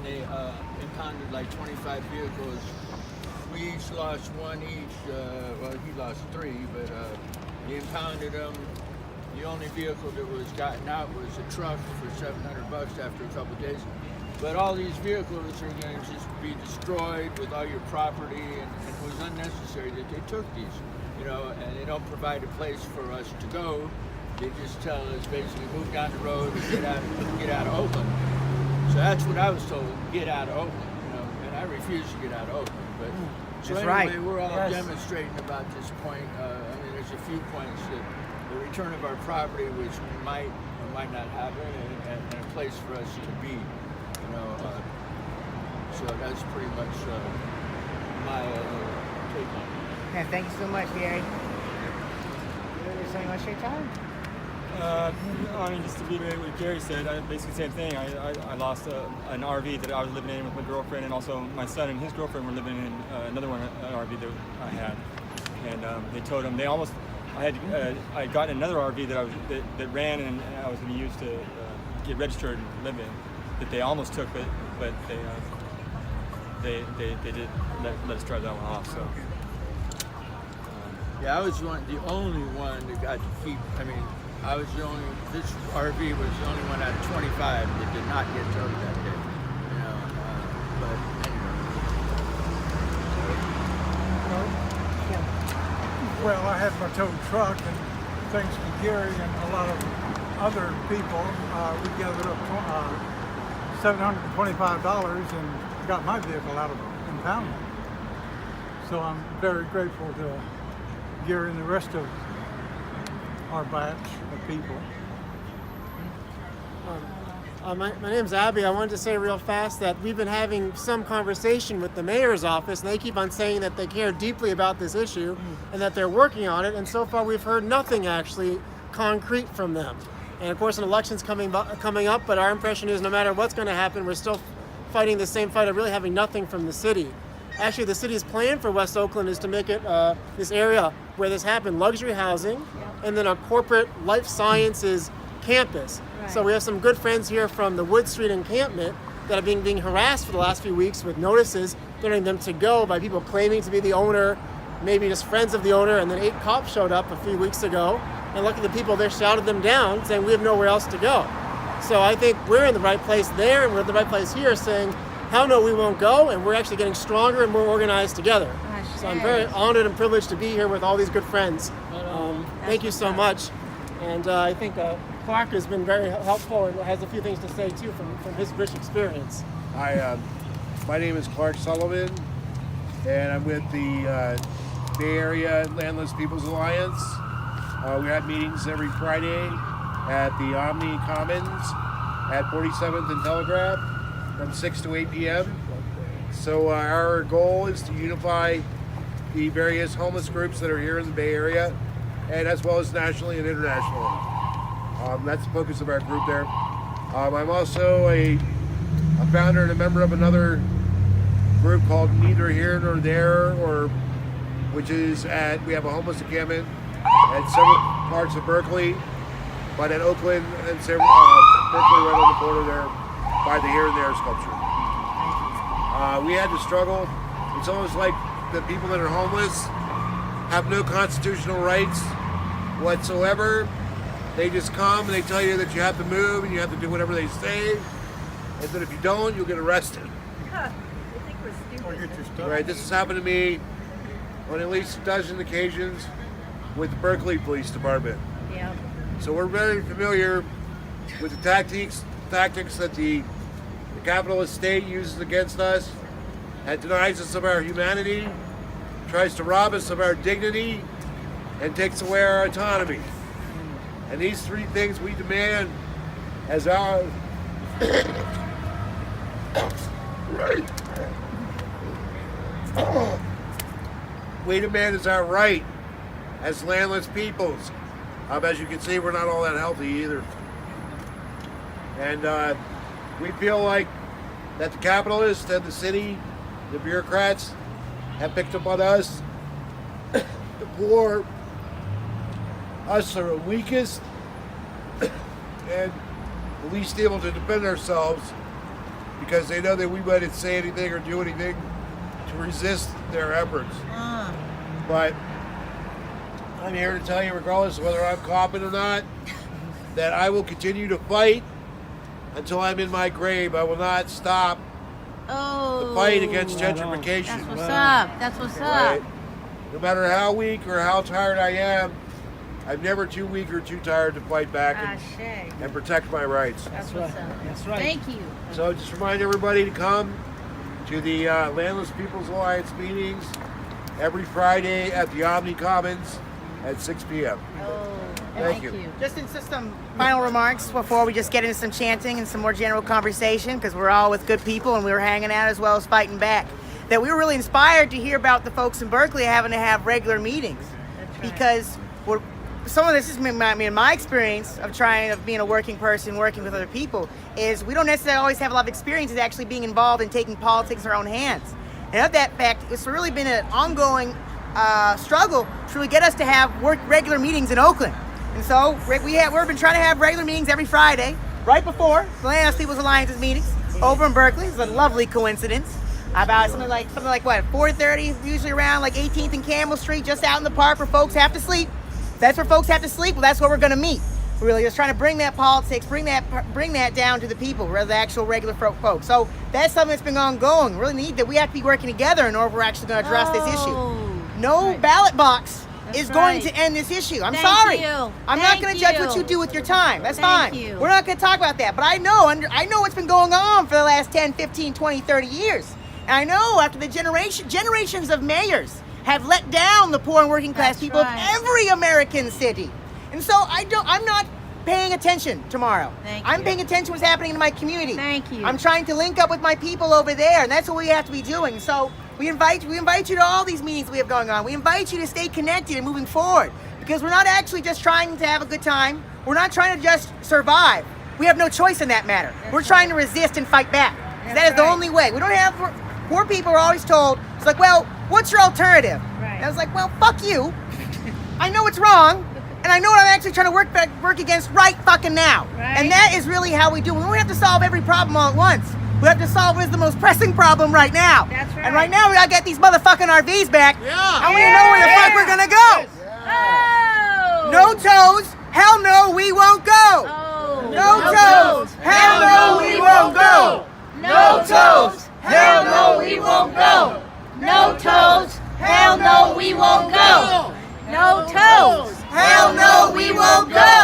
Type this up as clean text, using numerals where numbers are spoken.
they impounded like 25 vehicles. We each lost one each. Well, he lost 3, but he impounded them. The only vehicle that was gotten out was a truck for $700 after a couple of days. But all these vehicles are going to just be destroyed with all your property, and it was unnecessary that they took these, you know, and they don't provide a place for us to go. They just tell us basically move down the road and get out of Oakland. So that's what I was told, get out of Oakland, you know, and I refused to get out of Oakland. But so that's anyway, right. We're all demonstrating about this point. I mean, there's a few points that the return of our property, which might or might not happen, and a place for us to be, you know. So that's pretty much my take on it. Yeah, thank you so much, Gary. Is there something you want to share, Tyler? I mean, just to reiterate what Gary said, basically the same thing. I lost an RV that I was living in with my girlfriend, and also my son and his girlfriend were living in another one, an RV that I had. And they told them I had gotten another RV that ran and I was going to use to get registered and live in, that they almost took, but they did let us drive that one off. So. Yeah, I was the only one that got to keep. I mean, this RV was the only one out of 25 that did not get towed that day. You know, but anyway. Well, I had my towed truck, and thanks to Gary and a lot of other people, we gathered up $725 and got my vehicle out of impoundment. So I'm very grateful to Gary and the rest of our batch of people. My name's Abby. I wanted to say real fast that we've been having some conversation with the mayor's office, and they keep on saying that they care deeply about this issue and that they're working on it, and so far we've heard nothing actually concrete from them. And of course an election's coming up, but our impression is no matter what's going to happen, we're still fighting the same fight of really having nothing from the city. Actually, the city's plan for West Oakland is to make it this area where this happened, luxury housing, and then a corporate life sciences campus. Right. So we have some good friends here from the Wood Street encampment that have been being harassed for the last few weeks with notices getting them to go by people claiming to be the owner, maybe just friends of the owner, and then 8 cops showed up a few weeks ago, and luckily the people there shouted them down saying we have nowhere else to go. So I think we're in the right place there, and we're in the right place here saying, hell no, we won't go, and we're actually getting stronger and more organized together. So I'm very honored and privileged to be here with all these good friends. Thank you so much. And I think Clark has been very helpful and has a few things to say too from his rich experience. Hi, my name is Clark Sullivan, and I'm with the Bay Area Landless People's Alliance. We have meetings every Friday at the Omni Commons at 47th and Telegraph from 6 to 8 p.m. So our goal is to unify the various homeless groups that are here in the Bay Area, and as well as nationally and internationally. That's the focus of our group there. I'm also a founder and a member of another group called Neither Here Nor There, which is we have a homeless encampment at several parts of Berkeley, but at Oakland and Berkeley right on the border there by the Here and There sculpture. We had to struggle. It's almost like the people that are homeless have no constitutional rights whatsoever. They just come and they tell you that you have to move and you have to do whatever they say, and that if you don't, you'll get arrested. I think we're stupid. Right, this has happened to me on at least a dozen occasions with the Berkeley Police Department. Yeah. So we're very familiar with the tactics that the capitalist state uses against us, and denies us of our humanity, tries to rob us of our dignity, and takes away our autonomy. And these 3 things we demand as our right. We demand as our right as landless peoples. As you can see, we're not all that healthy either. And we feel like that the capitalists and the city, the bureaucrats, have picked up on us, the poor, us are the weakest and the least able to defend ourselves, because they know that we wouldn't say anything or do anything to resist their efforts. But I'm here to tell you, regardless of whether I'm competent or not, that I will continue to fight until I'm in my grave. I will not stop the fight against gentrification. That's what's up. That's what's Right? up. No matter how weak or how tired I am, I'm never too weak or too tired to fight back and protect my rights. That's what's up. That's right. Thank you. So just remind everybody to come to the Landless People's Alliance meetings every Friday at the Omni Commons at 6 p.m. Thank you. Just some final remarks before we just get into some chanting and some more general conversation, because we're all with good people and we were hanging out as well as fighting back. That we were really inspired to hear about the folks in Berkeley having to have regular meetings, because some of this is my experience of being a working person, working with other people, is we don't necessarily always have a lot of experiences actually being involved in taking politics in our own hands. And of that fact, it's really been an ongoing struggle to really get us to have regular meetings in Oakland. And so we've been trying to have regular meetings every Friday, right before the Landless People's Alliance's meetings over in Berkeley. It's a lovely coincidence. About something like what, 4:30, usually around like 18th and Campbell Street, just out in the park where folks have to sleep. If that's where folks have to sleep, well, that's where we're going to meet. We're really just trying to bring that politics, bring that down to the people, the actual regular folks. So that's something that's been ongoing. We really need that. We have to be working together in order if we're actually going to address this issue. No ballot box is going to end this issue. I'm sorry. I'm not going to judge what you do with your time. That's fine. We're not going to talk about that. But I know what's been going on for the last 10, 15, 20, 30 years. And I know after the generations of mayors have let down the poor and working class people of every American city. And so I'm not paying attention tomorrow. I'm paying attention to what's happening in my community. Thank you. I'm trying to link up with my people over there, and that's what we have to be doing. So we invite you to all these meetings we have going on. We invite you to stay connected and moving forward, because we're not actually just trying to have a good time. We're not trying to just survive. We have no choice in that matter. We're trying to resist and fight back. That is the only way. We don't have... Poor people are always told, it's like, well, what's your alternative? And I was like, well, fuck you. I know it's wrong, and I know what I'm actually trying to work against right fucking now. And that is really how we do it. We don't have to solve every problem all at once. We have to solve what is the most pressing problem right now. That's right. And right now we gotta get these motherfucking RVs back. I want to know where the fuck we're gonna go. No toes, hell no, we won't go. No toes, hell no, we won't go. No toes. Hell no, we won't go. No toes. Hell no, we won't go. No toes. Hell no, we won't go.